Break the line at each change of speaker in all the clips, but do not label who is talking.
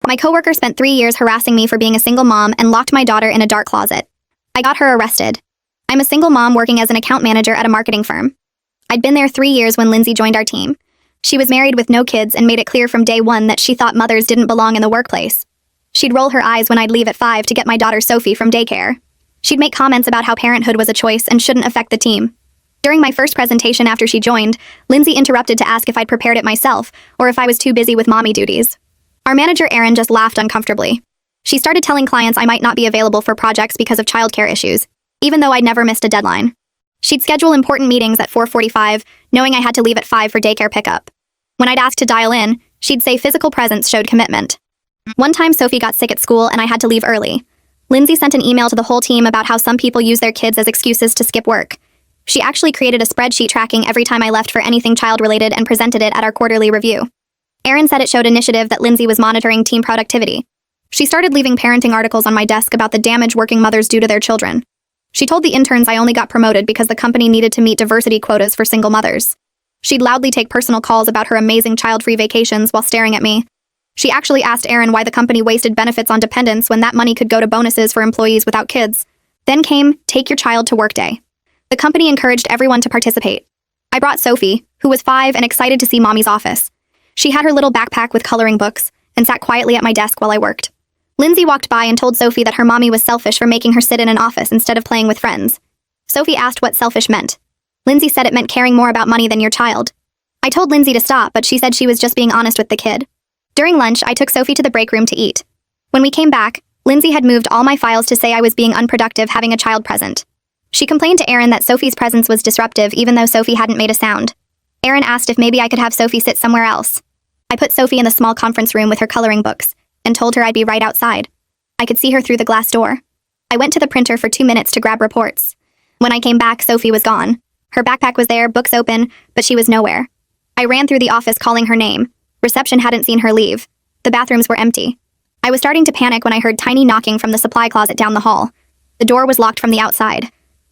My coworker spent 3 years harassing me for being a single mom and locked my daughter in a dark closet. I got her arrested. I'm a single mom working as an account manager at a marketing firm. I'd been there 3 years when Lindsay joined our team. She was married with no kids and made it clear from day one that she thought mothers didn't belong in the workplace. She'd roll her eyes when I'd leave at 5 to get my daughter Sophie from daycare. She'd make comments about how parenthood was a choice and shouldn't affect the team. During my first presentation after she joined, Lindsay interrupted to ask if I'd prepared it myself or if I was too busy with mommy duties. Our manager Erin just laughed uncomfortably. She started telling clients I might not be available for projects because of childcare issues, even though I'd never missed a deadline. She'd schedule important meetings at 4:45, knowing I had to leave at 5 for daycare pickup. When I'd ask to dial in, she'd say physical presence showed commitment. One time Sophie got sick at school and I had to leave early. Lindsay sent an email to the whole team about how some people use their kids as excuses to skip work. She actually created a spreadsheet tracking every time I left for anything child-related and presented it at our quarterly review. Erin said it showed initiative that Lindsay was monitoring team productivity. She started leaving parenting articles on my desk about the damage working mothers do to their children. She told the interns I only got promoted because the company needed to meet diversity quotas for single mothers. She'd loudly take personal calls about her amazing child-free vacations while staring at me. She actually asked Erin why the company wasted benefits on dependents when that money could go to bonuses for employees without kids. Then came, take your child to work day. The company encouraged everyone to participate. I brought Sophie, who was 5 and excited to see mommy's office. She had her little backpack with coloring books and sat quietly at my desk while I worked. Lindsay walked by and told Sophie that her mommy was selfish for making her sit in an office instead of playing with friends. Sophie asked what selfish meant. Lindsay said it meant caring more about money than your child. I told Lindsay to stop, but she said she was just being honest with the kid. During lunch, I took Sophie to the break room to eat. When we came back, Lindsay had moved all my files to say I was being unproductive having a child present. She complained to Erin that Sophie's presence was disruptive even though Sophie hadn't made a sound. Erin asked if maybe I could have Sophie sit somewhere else. I put Sophie in the small conference room with her coloring books and told her I'd be right outside. I could see her through the glass door. I went to the printer for 2 minutes to grab reports. When I came back, Sophie was gone. Her backpack was there, books open, but she was nowhere. I ran through the office calling her name. Reception hadn't seen her leave. The bathrooms were empty. I was starting to panic when I heard tiny knocking from the supply closet down the hall. The door was locked from the outside.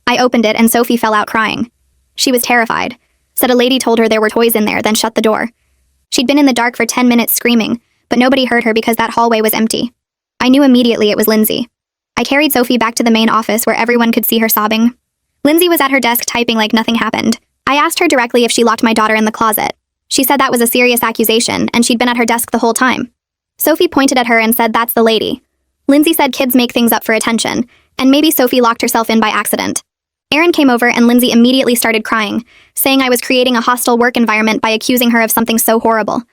I opened it and Sophie fell out crying. She was terrified. Said a lady told her there were toys in there, then shut the door. She'd been in the dark for 10 minutes screaming, but nobody heard her because that hallway was empty. I knew immediately it was Lindsay. I carried Sophie back to the main office where everyone could see her sobbing. Lindsay was at her desk typing like nothing happened. I asked her directly if she locked my daughter in the closet. She said that was a serious accusation, and she'd been at her desk the whole time. Sophie pointed at her and said that's the lady. Lindsay said kids make things up for attention, and maybe Sophie locked herself in by accident. Erin came over and Lindsay immediately started crying, saying I was creating a hostile work environment by accusing her of something so horrible.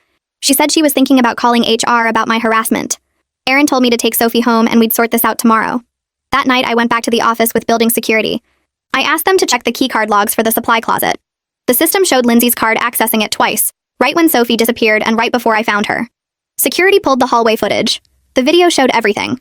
She said she was thinking about calling HR about my harassment. Erin told me to take Sophie home and we'd sort this out tomorrow. That night, I went back to the office with building security. I asked them to check the keycard logs for the supply closet. The system showed Lindsay's card accessing it twice, right when Sophie disappeared and right before I found her. Security pulled the hallway footage. The video showed everything.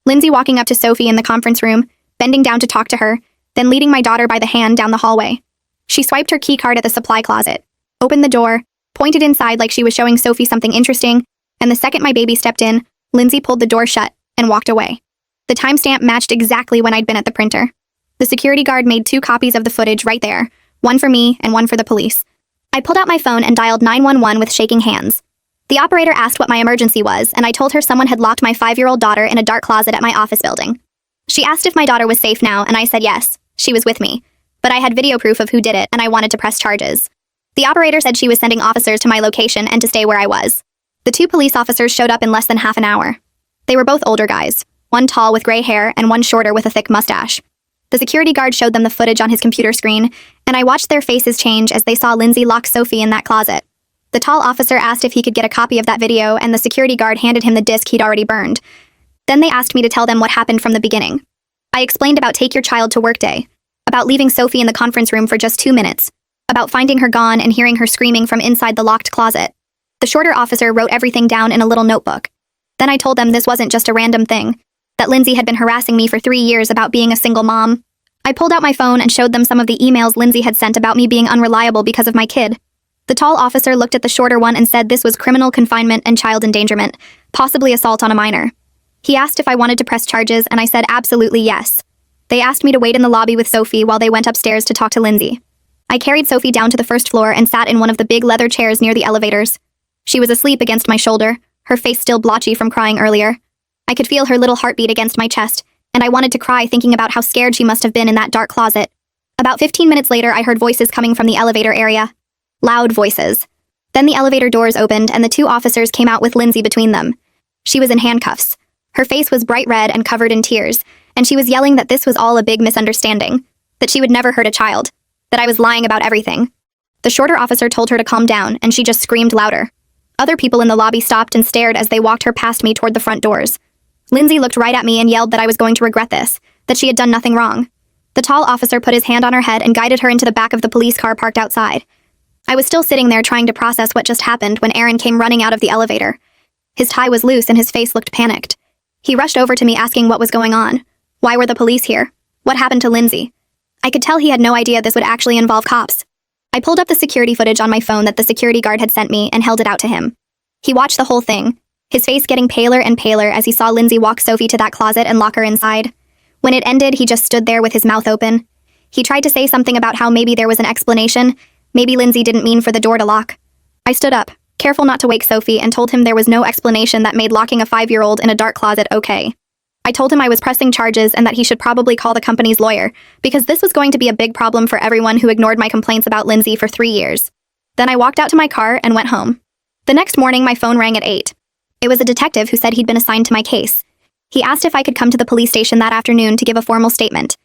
Lindsay walking up to Sophie in the conference room, bending down to talk to her, then leading my daughter by the hand down the hallway. She swiped her keycard at the supply closet, opened the door, pointed inside like she was showing Sophie something interesting, and the second my baby stepped in, Lindsay pulled the door shut and walked away. The timestamp matched exactly when I'd been at the printer. The security guard made 2 copies of the footage right there, one for me and one for the police. I pulled out my phone and dialed 911 with shaking hands. The operator asked what my emergency was, and I told her someone had locked my 5-year-old daughter in a dark closet at my office building. She asked if my daughter was safe now, and I said yes, she was with me. But I had video proof of who did it, and I wanted to press charges. The operator said she was sending officers to my location and to stay where I was. The 2 police officers showed up in less than half an hour. They were both older guys, one tall with gray hair and one shorter with a thick mustache. The security guard showed them the footage on his computer screen, and I watched their faces change as they saw Lindsay lock Sophie in that closet. The tall officer asked if he could get a copy of that video, and the security guard handed him the disc he'd already burned. Then they asked me to tell them what happened from the beginning. I explained about take your child to work day, about leaving Sophie in the conference room for just 2 minutes, about finding her gone and hearing her screaming from inside the locked closet. The shorter officer wrote everything down in a little notebook. Then I told them this wasn't just a random thing, that Lindsay had been harassing me for 3 years about being a single mom. I pulled out my phone and showed them some of the emails Lindsay had sent about me being unreliable because of my kid. The tall officer looked at the shorter one and said this was criminal confinement and child endangerment, possibly assault on a minor. He asked if I wanted to press charges, and I said absolutely yes. They asked me to wait in the lobby with Sophie while they went upstairs to talk to Lindsay. I carried Sophie down to the first floor and sat in one of the big leather chairs near the elevators. She was asleep against my shoulder, her face still blotchy from crying earlier. I could feel her little heartbeat against my chest, and I wanted to cry thinking about how scared she must have been in that dark closet. About 15 minutes later, I heard voices coming from the elevator area. Loud voices. Then the elevator doors opened, and the two officers came out with Lindsay between them. She was in handcuffs. Her face was bright red and covered in tears, and she was yelling that this was all a big misunderstanding, that she would never hurt a child, that I was lying about everything. The shorter officer told her to calm down, and she just screamed louder. Other people in the lobby stopped and stared as they walked her past me toward the front doors. Lindsay looked right at me and yelled that I was going to regret this, that she had done nothing wrong. The tall officer put his hand on her head and guided her into the back of the police car parked outside. I was still sitting there trying to process what just happened when Aaron came running out of the elevator. His tie was loose and his face looked panicked. He rushed over to me asking what was going on. Why were the police here? What happened to Lindsay? I could tell he had no idea this would actually involve cops. I pulled up the security footage on my phone that the security guard had sent me and held it out to him. He watched the whole thing, his face getting paler and paler as he saw Lindsay walk Sophie to that closet and lock her inside. When it ended, he just stood there with his mouth open. He tried to say something about how maybe there was an explanation, maybe Lindsay didn't mean for the door to lock. I stood up, careful not to wake Sophie, and told him there was no explanation that made locking a 5-year-old in a dark closet okay. I told him I was pressing charges and that he should probably call the company's lawyer, because this was going to be a big problem for everyone who ignored my complaints about Lindsay for 3 years. Then I walked out to my car and went home. The next morning, my phone rang at 8. It was a detective who said he'd been assigned to my case. He asked if I could come to the police station that afternoon to give a formal statement.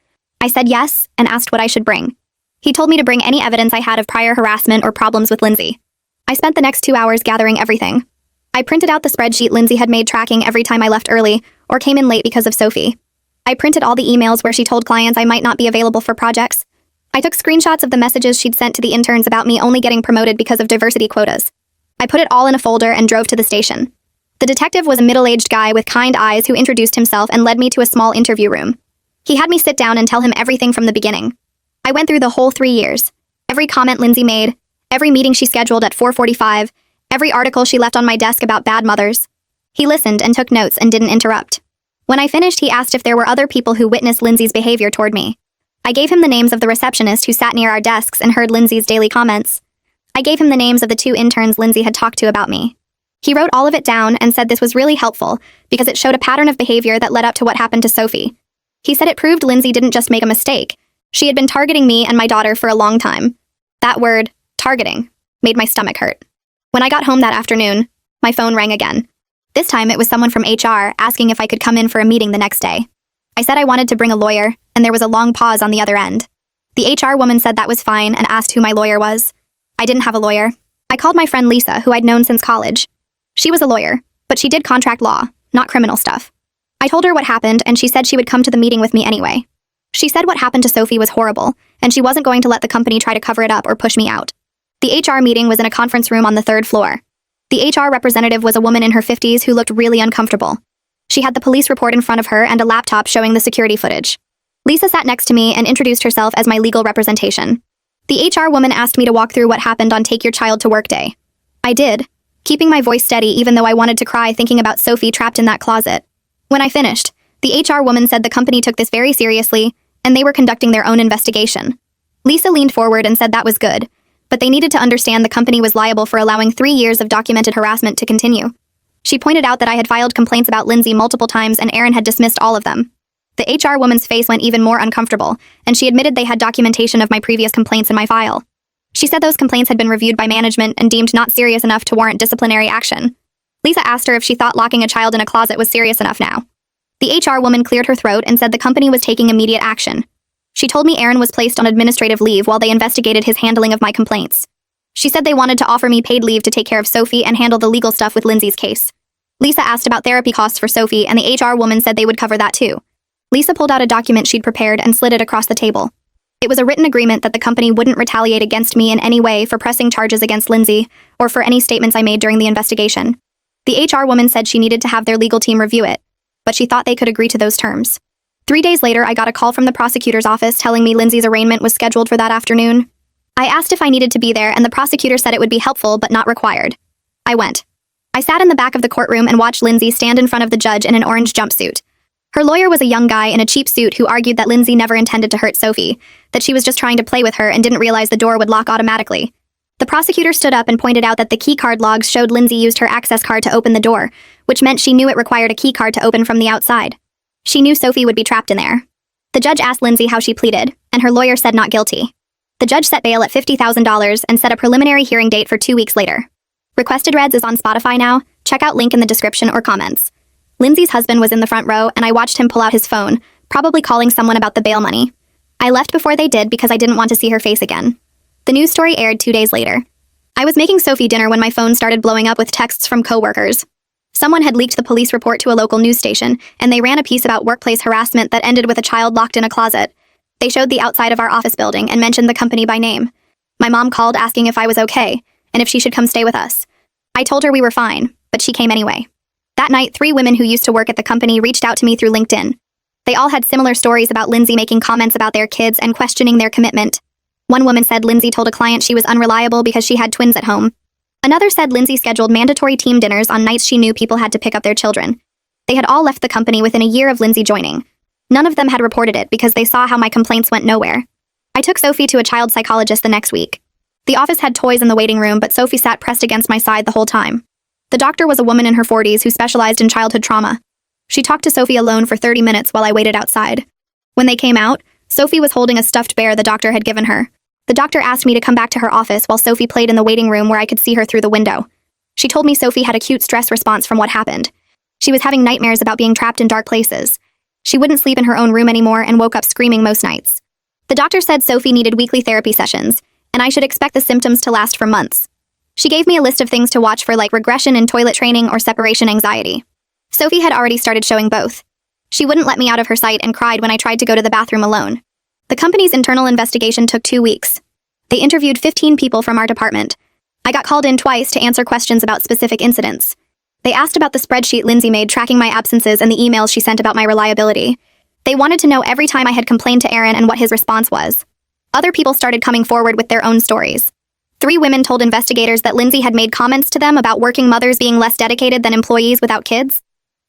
I said yes and asked what I should bring. He told me to bring any evidence I had of prior harassment or problems with Lindsay. I spent the next 2 hours gathering everything. I printed out the spreadsheet Lindsay had made tracking every time I left early or came in late because of Sophie. I printed all the emails where she told clients I might not be available for projects. I took screenshots of the messages she'd sent to the interns about me only getting promoted because of diversity quotas. I put it all in a folder and drove to the station. The detective was a middle-aged guy with kind eyes who introduced himself and led me to a small interview room. He had me sit down and tell him everything from the beginning. I went through the whole 3 years. Every comment Lindsay made, every meeting she scheduled at 4:45, every article she left on my desk about bad mothers. He listened and took notes and didn't interrupt. When I finished, he asked if there were other people who witnessed Lindsay's behavior toward me. I gave him the names of the receptionist who sat near our desks and heard Lindsay's daily comments. I gave him the names of the 2 interns Lindsay had talked to about me. He wrote all of it down and said this was really helpful because it showed a pattern of behavior that led up to what happened to Sophie. He said it proved Lindsay didn't just make a mistake. She had been targeting me and my daughter for a long time. That word, targeting, made my stomach hurt. When I got home that afternoon, my phone rang again. This time it was someone from HR asking if I could come in for a meeting the next day. I said I wanted to bring a lawyer, and there was a long pause on the other end. The HR woman said that was fine and asked who my lawyer was. I didn't have a lawyer. I called my friend Lisa, who I'd known since college. She was a lawyer, but she did contract law, not criminal stuff. I told her what happened, and she said she would come to the meeting with me anyway. She said what happened to Sophie was horrible, and she wasn't going to let the company try to cover it up or push me out. The HR meeting was in a conference room on the 3rd floor. The HR representative was a woman in her 50s who looked really uncomfortable. She had the police report in front of her and a laptop showing the security footage. Lisa sat next to me and introduced herself as my legal representation. The HR woman asked me to walk through what happened on Take Your Child to Work Day. I did, keeping my voice steady even though I wanted to cry thinking about Sophie trapped in that closet. When I finished, the HR woman said the company took this very seriously and they were conducting their own investigation. Lisa leaned forward and said that was good, but they needed to understand the company was liable for allowing 3 years of documented harassment to continue. She pointed out that I had filed complaints about Lindsay multiple times and Aaron had dismissed all of them. The HR woman's face went even more uncomfortable, and she admitted they had documentation of my previous complaints in my file. She said those complaints had been reviewed by management and deemed not serious enough to warrant disciplinary action. Lisa asked her if she thought locking a child in a closet was serious enough now. The HR woman cleared her throat and said the company was taking immediate action. She told me Aaron was placed on administrative leave while they investigated his handling of my complaints. She said they wanted to offer me paid leave to take care of Sophie and handle the legal stuff with Lindsay's case. Lisa asked about therapy costs for Sophie, and the HR woman said they would cover that too. Lisa pulled out a document she'd prepared and slid it across the table. It was a written agreement that the company wouldn't retaliate against me in any way for pressing charges against Lindsay or for any statements I made during the investigation. The HR woman said she needed to have their legal team review it, but she thought they could agree to those terms. 3 days later, I got a call from the prosecutor's office telling me Lindsay's arraignment was scheduled for that afternoon. I asked if I needed to be there, and the prosecutor said it would be helpful but not required. I went. I sat in the back of the courtroom and watched Lindsay stand in front of the judge in an orange jumpsuit. Her lawyer was a young guy in a cheap suit who argued that Lindsay never intended to hurt Sophie, that she was just trying to play with her and didn't realize the door would lock automatically. The prosecutor stood up and pointed out that the keycard logs showed Lindsay used her access card to open the door, which meant she knew it required a keycard to open from the outside. She knew Sophie would be trapped in there. The judge asked Lindsay how she pleaded, and her lawyer said not guilty. The judge set bail at $50,000 and set a preliminary hearing date for 2 weeks later. Requested Reds is on Spotify now. Check out link in the description or comments. Lindsay's husband was in the front row, and I watched him pull out his phone, probably calling someone about the bail money. I left before they did because I didn't want to see her face again. The news story aired 2 days later. I was making Sophie dinner when my phone started blowing up with texts from coworkers. Someone had leaked the police report to a local news station, and they ran a piece about workplace harassment that ended with a child locked in a closet. They showed the outside of our office building and mentioned the company by name. My mom called asking if I was okay, and if she should come stay with us. I told her we were fine, but she came anyway. That night, 3 women who used to work at the company reached out to me through LinkedIn. They all had similar stories about Lindsay making comments about their kids and questioning their commitment. One woman said Lindsay told a client she was unreliable because she had twins at home. Another said Lindsay scheduled mandatory team dinners on nights she knew people had to pick up their children. They had all left the company within a year of Lindsay joining. None of them had reported it because they saw how my complaints went nowhere. I took Sophie to a child psychologist the next week. The office had toys in the waiting room, but Sophie sat pressed against my side the whole time. The doctor was a woman in her 40s who specialized in childhood trauma. She talked to Sophie alone for 30 minutes while I waited outside. When they came out, Sophie was holding a stuffed bear the doctor had given her. The doctor asked me to come back to her office while Sophie played in the waiting room where I could see her through the window. She told me Sophie had acute stress response from what happened. She was having nightmares about being trapped in dark places. She wouldn't sleep in her own room anymore and woke up screaming most nights. The doctor said Sophie needed weekly therapy sessions, and I should expect the symptoms to last for months. She gave me a list of things to watch for, like regression in toilet training or separation anxiety. Sophie had already started showing both. She wouldn't let me out of her sight and cried when I tried to go to the bathroom alone. The company's internal investigation took 2 weeks. They interviewed 15 people from our department. I got called in twice to answer questions about specific incidents. They asked about the spreadsheet Lindsay made tracking my absences and the emails she sent about my reliability. They wanted to know every time I had complained to Aaron and what his response was. Other people started coming forward with their own stories. 3 women told investigators that Lindsay had made comments to them about working mothers being less dedicated than employees without kids.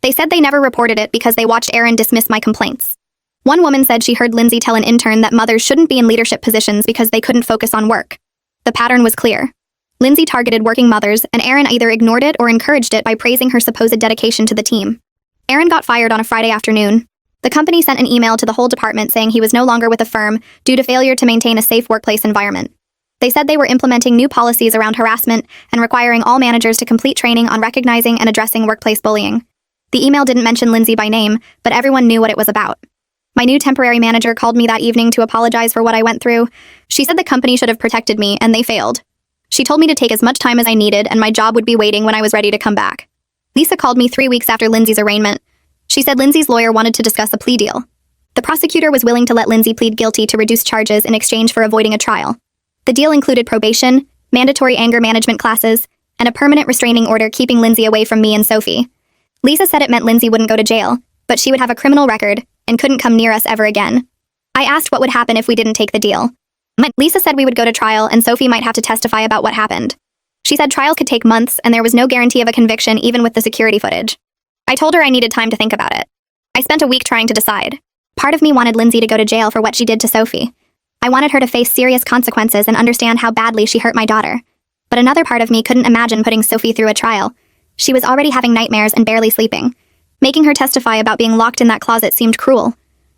They said they never reported it because they watched Aaron dismiss my complaints. One woman said she heard Lindsay tell an intern that mothers shouldn't be in leadership positions because they couldn't focus on work. The pattern was clear. Lindsay targeted working mothers, and Aaron either ignored it or encouraged it by praising her supposed dedication to the team. Aaron got fired on a Friday afternoon. The company sent an email to the whole department saying he was no longer with the firm due to failure to maintain a safe workplace environment. They said they were implementing new policies around harassment and requiring all managers to complete training on recognizing and addressing workplace bullying. The email didn't mention Lindsay by name, but everyone knew what it was about. My new temporary manager called me that evening to apologize for what I went through. She said the company should have protected me, and they failed. She told me to take as much time as I needed, and my job would be waiting when I was ready to come back. Lisa called me 3 weeks after Lindsay's arraignment. She said Lindsay's lawyer wanted to discuss a plea deal. The prosecutor was willing to let Lindsay plead guilty to reduce charges in exchange for avoiding a trial. The deal included probation, mandatory anger management classes, and a permanent restraining order keeping Lindsay away from me and Sophie. Lisa said it meant Lindsay wouldn't go to jail, but she would have a criminal record and couldn't come near us ever again. I asked what would happen if we didn't take the deal. Lisa said we would go to trial and Sophie might have to testify about what happened. She said trial could take months and there was no guarantee of a conviction even with the security footage. I told her I needed time to think about it. I spent a week trying to decide. Part of me wanted Lindsay to go to jail for what she did to Sophie. I wanted her to face serious consequences and understand how badly she hurt my daughter. But another part of me couldn't imagine putting Sophie through a trial. She was already having nightmares and barely sleeping. Making her testify about being locked in that closet seemed cruel.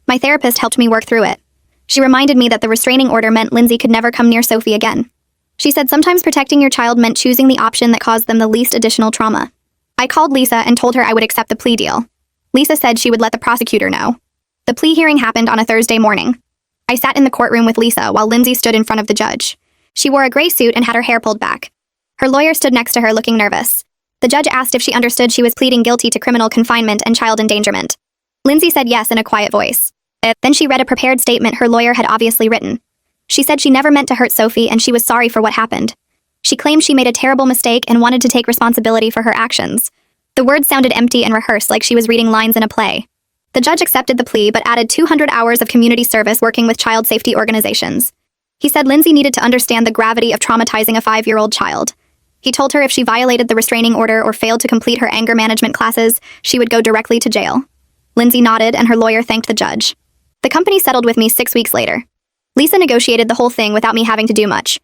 My therapist helped me work through it. She reminded me that the restraining order meant Lindsay could never come near Sophie again. She said sometimes protecting your child meant choosing the option that caused them the least additional trauma. I called Lisa and told her I would accept the plea deal. Lisa said she would let the prosecutor know. The plea hearing happened on a Thursday morning. I sat in the courtroom with Lisa while Lindsay stood in front of the judge. She wore a gray suit and had her hair pulled back. Her lawyer stood next to her looking nervous. The judge asked if she understood she was pleading guilty to criminal confinement and child endangerment. Lindsay said yes in a quiet voice. Then she read a prepared statement her lawyer had obviously written. She said she never meant to hurt Sophie and she was sorry for what happened. She claimed she made a terrible mistake and wanted to take responsibility for her actions. The words sounded empty and rehearsed like she was reading lines in a play. The judge accepted the plea but added 200 hours of community service working with child safety organizations. He said Lindsay needed to understand the gravity of traumatizing a 5-year-old child. He told her if she violated the restraining order or failed to complete her anger management classes, she would go directly to jail. Lindsay nodded and her lawyer thanked the judge. The company settled with me 6 weeks later. Lisa negotiated the whole thing without me having to do much.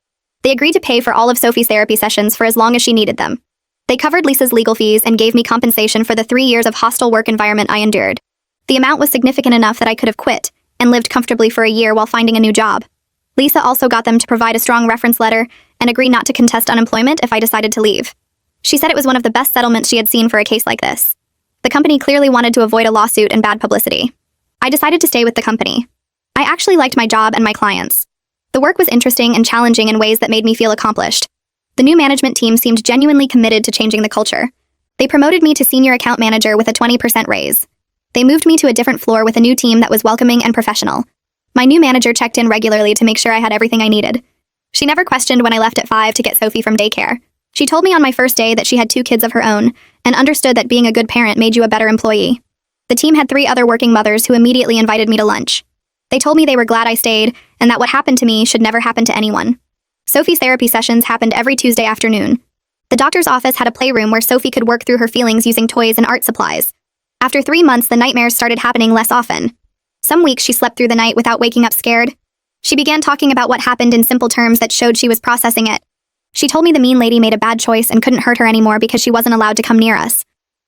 They agreed to pay for all of Sophie's therapy sessions for as long as she needed them. They covered Lisa's legal fees and gave me compensation for the 3 years of hostile work environment I endured. The amount was significant enough that I could have quit and lived comfortably for a year while finding a new job. Lisa also got them to provide a strong reference letter and agree not to contest unemployment if I decided to leave. She said it was one of the best settlements she had seen for a case like this. The company clearly wanted to avoid a lawsuit and bad publicity. I decided to stay with the company. I actually liked my job and my clients. The work was interesting and challenging in ways that made me feel accomplished. The new management team seemed genuinely committed to changing the culture. They promoted me to senior account manager with a 20% raise. They moved me to a different floor with a new team that was welcoming and professional. My new manager checked in regularly to make sure I had everything I needed. She never questioned when I left at 5 to get Sophie from daycare. She told me on my first day that she had 2 kids of her own and understood that being a good parent made you a better employee. The team had 3 other working mothers who immediately invited me to lunch. They told me they were glad I stayed and that what happened to me should never happen to anyone. Sophie's therapy sessions happened every Tuesday afternoon. The doctor's office had a playroom where Sophie could work through her feelings using toys and art supplies. After 3 months, the nightmares started happening less often. Some weeks she slept through the night without waking up scared. She began talking about what happened in simple terms that showed she was processing it. She told me the mean lady made a bad choice and couldn't hurt her anymore because she wasn't allowed to come near us.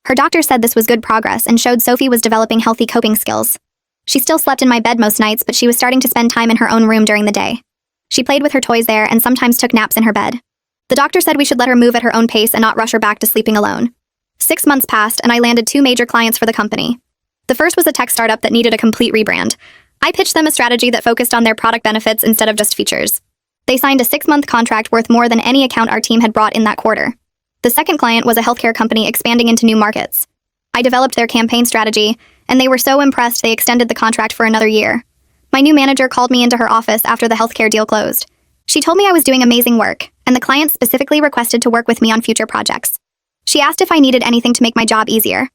Her doctor said this was good progress and showed Sophie was developing healthy coping skills. She still slept in my bed most nights, but she was starting to spend time in her own room during the day. She played with her toys there and sometimes took naps in her bed. The doctor said we should let her move at her own pace and not rush her back to sleeping alone. 6 months passed and I landed 2 major clients for the company. The first was a tech startup that needed a complete rebrand. I pitched them a strategy that focused on their product benefits instead of just features. They signed a 6-month contract worth more than any account our team had brought in that quarter. The second client was a healthcare company expanding into new markets. I developed their campaign strategy, and they were so impressed they extended the contract for another year. My new manager called me into her office after the healthcare deal closed. She told me I was doing amazing work, and the client specifically requested to work with me on future projects. She asked if I needed anything to make my job easier.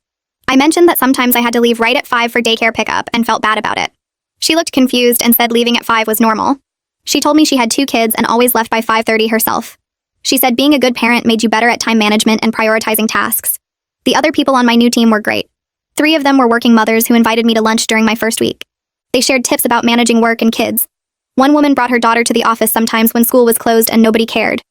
I mentioned that sometimes I had to leave right at 5 for daycare pickup and felt bad about it. She looked confused and said leaving at 5 was normal. She told me she had 2 kids and always left by 5:30 herself. She said being a good parent made you better at time management and prioritizing tasks. The other people on my new team were great. 3 of them were working mothers who invited me to lunch during my first week. They shared tips about managing work and kids. One woman brought her daughter to the office sometimes when school was closed and nobody cared.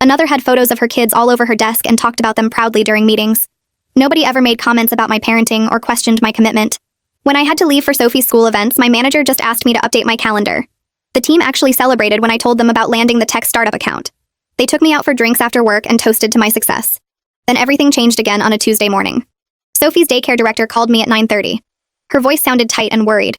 Another had photos of her kids all over her desk and talked about them proudly during meetings. Nobody ever made comments about my parenting or questioned my commitment. When I had to leave for Sophie's school events, my manager just asked me to update my calendar. The team actually celebrated when I told them about landing the tech startup account. They took me out for drinks after work and toasted to my success. Then everything changed again on a Tuesday morning. Sophie's daycare director called me at 9:30. Her voice sounded tight and worried.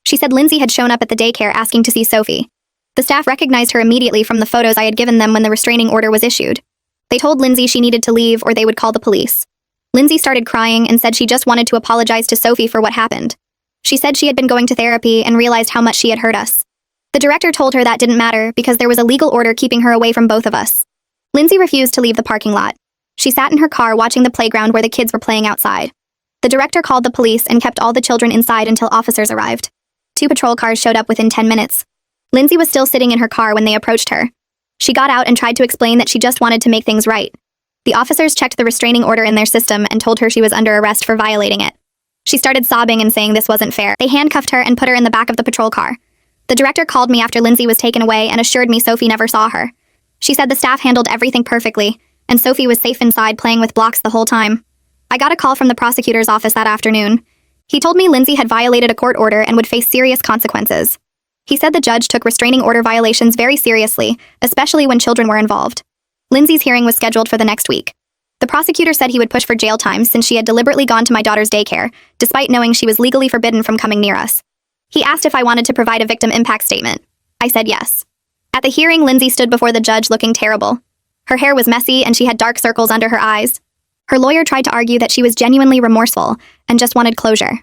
She said Lindsay had shown up at the daycare asking to see Sophie. The staff recognized her immediately from the photos I had given them when the restraining order was issued. They told Lindsay she needed to leave or they would call the police. Lindsay started crying and said she just wanted to apologize to Sophie for what happened. She said she had been going to therapy and realized how much she had hurt us. The director told her that didn't matter because there was a legal order keeping her away from both of us. Lindsay refused to leave the parking lot. She sat in her car watching the playground where the kids were playing outside. The director called the police and kept all the children inside until officers arrived. 2 patrol cars showed up within 10 minutes. Lindsay was still sitting in her car when they approached her. She got out and tried to explain that she just wanted to make things right. The officers checked the restraining order in their system and told her she was under arrest for violating it. She started sobbing and saying this wasn't fair. They handcuffed her and put her in the back of the patrol car. The director called me after Lindsay was taken away and assured me Sophie never saw her. She said the staff handled everything perfectly, and Sophie was safe inside playing with blocks the whole time. I got a call from the prosecutor's office that afternoon. He told me Lindsay had violated a court order and would face serious consequences. He said the judge took restraining order violations very seriously, especially when children were involved. Lindsay's hearing was scheduled for the next week. The prosecutor said he would push for jail time since she had deliberately gone to my daughter's daycare, despite knowing she was legally forbidden from coming near us. He asked if I wanted to provide a victim impact statement. I said yes. At the hearing, Lindsay stood before the judge looking terrible. Her hair was messy and she had dark circles under her eyes. Her lawyer tried to argue that she was genuinely remorseful and just wanted closure.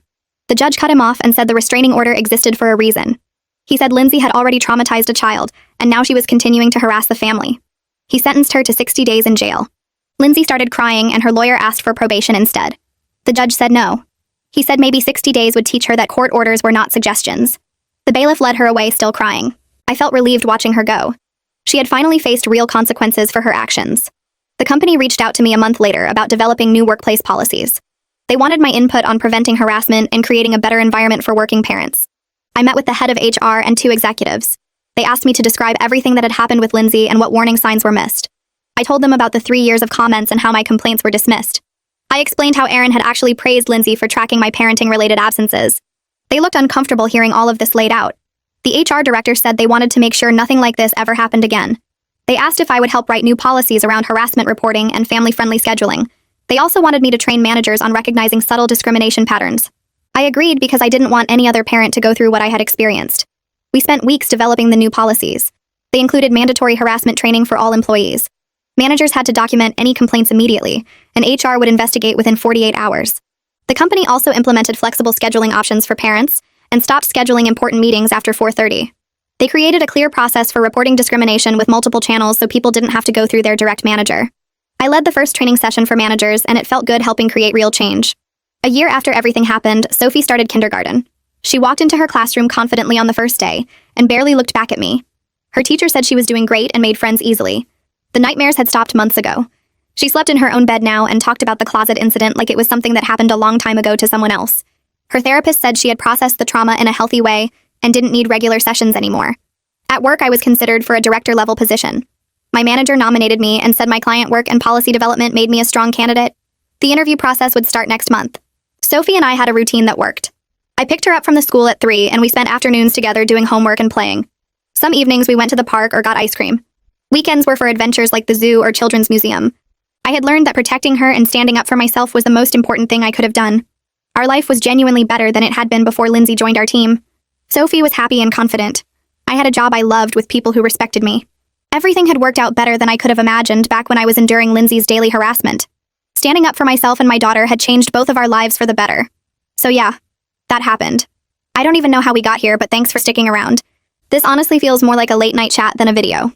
The judge cut him off and said the restraining order existed for a reason. He said Lindsay had already traumatized a child, and now she was continuing to harass the family. He sentenced her to 60 days in jail. Lindsay started crying and her lawyer asked for probation instead. The judge said no. He said maybe 60 days would teach her that court orders were not suggestions. The bailiff led her away still crying. I felt relieved watching her go. She had finally faced real consequences for her actions. The company reached out to me a month later about developing new workplace policies. They wanted my input on preventing harassment and creating a better environment for working parents. I met with the head of HR and 2 executives. They asked me to describe everything that had happened with Lindsay and what warning signs were missed. I told them about the 3 years of comments and how my complaints were dismissed. I explained how Aaron had actually praised Lindsay for tracking my parenting-related absences. They looked uncomfortable hearing all of this laid out. The HR director said they wanted to make sure nothing like this ever happened again. They asked if I would help write new policies around harassment reporting and family-friendly scheduling. They also wanted me to train managers on recognizing subtle discrimination patterns. I agreed because I didn't want any other parent to go through what I had experienced. We spent weeks developing the new policies. They included mandatory harassment training for all employees. Managers had to document any complaints immediately, and HR would investigate within 48 hours. The company also implemented flexible scheduling options for parents and stopped scheduling important meetings after 4:30. They created a clear process for reporting discrimination with multiple channels so people didn't have to go through their direct manager. I led the first training session for managers, and it felt good helping create real change. A year after everything happened, Sophie started kindergarten. She walked into her classroom confidently on the first day and barely looked back at me. Her teacher said she was doing great and made friends easily. The nightmares had stopped months ago. She slept in her own bed now and talked about the closet incident like it was something that happened a long time ago to someone else. Her therapist said she had processed the trauma in a healthy way and didn't need regular sessions anymore. At work, I was considered for a director-level position. My manager nominated me and said my client work and policy development made me a strong candidate. The interview process would start next month. Sophie and I had a routine that worked. I picked her up from the school at 3, and we spent afternoons together doing homework and playing. Some evenings we went to the park or got ice cream. Weekends were for adventures like the zoo or children's museum. I had learned that protecting her and standing up for myself was the most important thing I could have done. Our life was genuinely better than it had been before Lindsay joined our team. Sophie was happy and confident. I had a job I loved with people who respected me. Everything had worked out better than I could have imagined back when I was enduring Lindsay's daily harassment. Standing up for myself and my daughter had changed both of our lives for the better. So yeah, that happened. I don't even know how we got here, but thanks for sticking around. This honestly feels more like a late-night chat than a video.